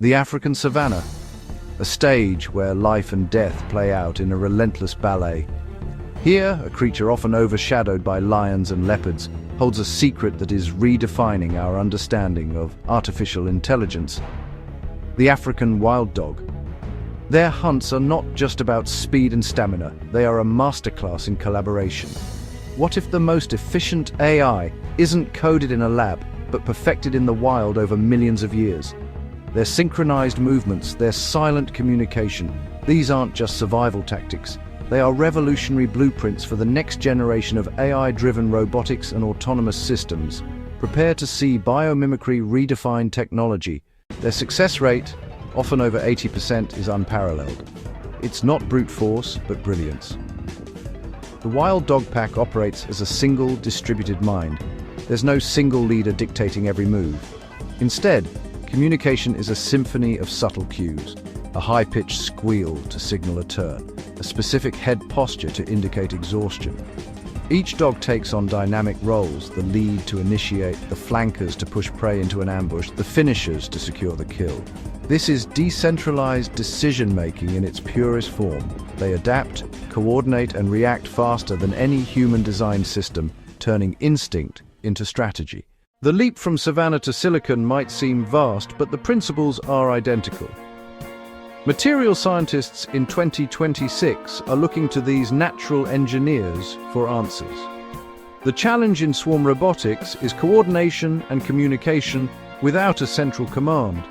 The African savanna, a stage where life and death play out in a relentless ballet. Here, a creature often overshadowed by lions and leopards holds a secret that is redefining our understanding of artificial intelligence. The African wild dog. Their hunts are not just about speed and stamina, they are a masterclass in collaboration. What if the most efficient AI isn't coded in a lab, but perfected in the wild over millions of years? Their synchronized movements, their silent communication, these aren't just survival tactics. They are revolutionary blueprints for the next generation of AI-driven robotics and autonomous systems. Prepare to see biomimicry redefine technology. Their success rate, often over 80%, is unparalleled. It's not brute force, but brilliance. The wild dog pack operates as a single, distributed mind. There's no single leader dictating every move. Instead, communication is a symphony of subtle cues. A high-pitched squeal to signal a turn, a specific head posture to indicate exhaustion. Each dog takes on dynamic roles, the lead to initiate, the flankers to push prey into an ambush, the finishers to secure the kill. This is decentralized decision-making in its purest form. They adapt, coordinate, and react faster than any human-designed system, turning instinct into strategy. The leap from savanna to silicon might seem vast, but the principles are identical. Material scientists in 2026 are looking to these natural engineers for answers. The challenge in swarm robotics is coordination and communication without a central command.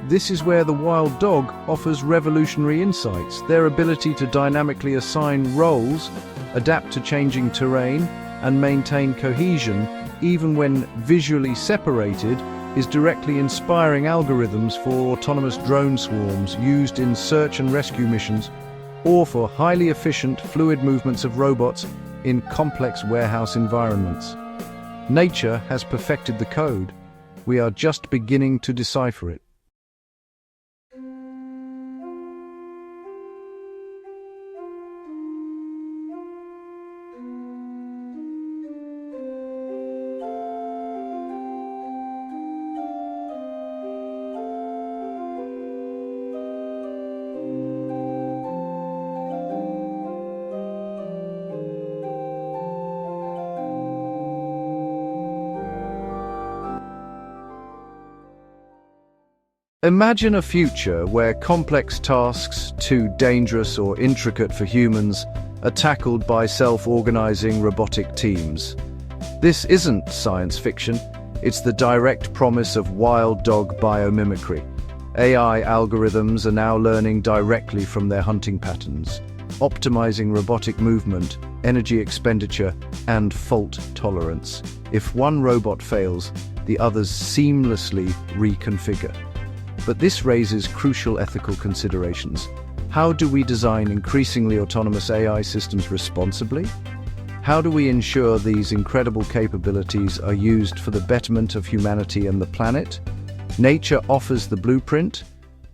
This is where the wild dog offers revolutionary insights. Their ability to dynamically assign roles, adapt to changing terrain, and maintain cohesion, even when visually separated, is directly inspiring algorithms for autonomous drone swarms used in search and rescue missions, or for highly efficient, fluid movements of robots in complex warehouse environments. Nature has perfected the code. We are just beginning to decipher it. Imagine a future where complex tasks, too dangerous or intricate for humans, are tackled by self-organizing robotic teams. This isn't science fiction, it's the direct promise of wild dog biomimicry. AI algorithms are now learning directly from their hunting patterns, optimizing robotic movement, energy expenditure, and fault tolerance. If one robot fails, the others seamlessly reconfigure. But this raises crucial ethical considerations. How do we design increasingly autonomous AI systems responsibly? How do we ensure these incredible capabilities are used for the betterment of humanity and the planet? Nature offers the blueprint,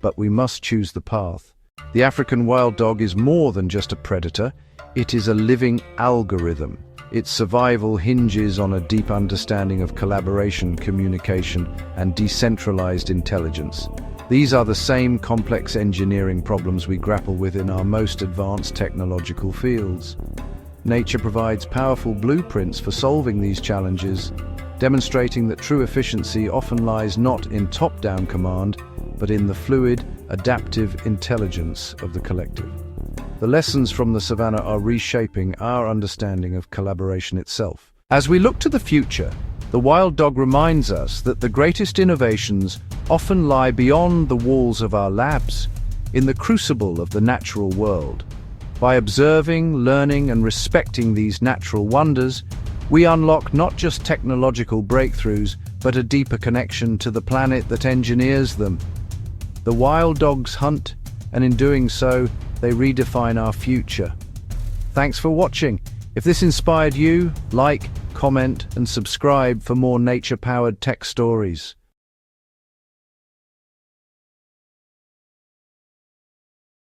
but we must choose the path. The African wild dog is more than just a predator. It is a living algorithm. Its survival hinges on a deep understanding of collaboration, communication, and decentralized intelligence. These are the same complex engineering problems we grapple with in our most advanced technological fields. Nature provides powerful blueprints for solving these challenges, demonstrating that true efficiency often lies not in top-down command, but in the fluid, adaptive intelligence of the collective. The lessons from the savannah are reshaping our understanding of collaboration itself. As we look to the future, the wild dog reminds us that the greatest innovations often lie beyond the walls of our labs, in the crucible of the natural world. By observing, learning, and respecting these natural wonders, we unlock not just technological breakthroughs, but a deeper connection to the planet that engineers them. The wild dogs hunt, and in doing so, they redefine our future. Thanks for watching. If this inspired you, like, comment, and subscribe for more nature-powered tech stories.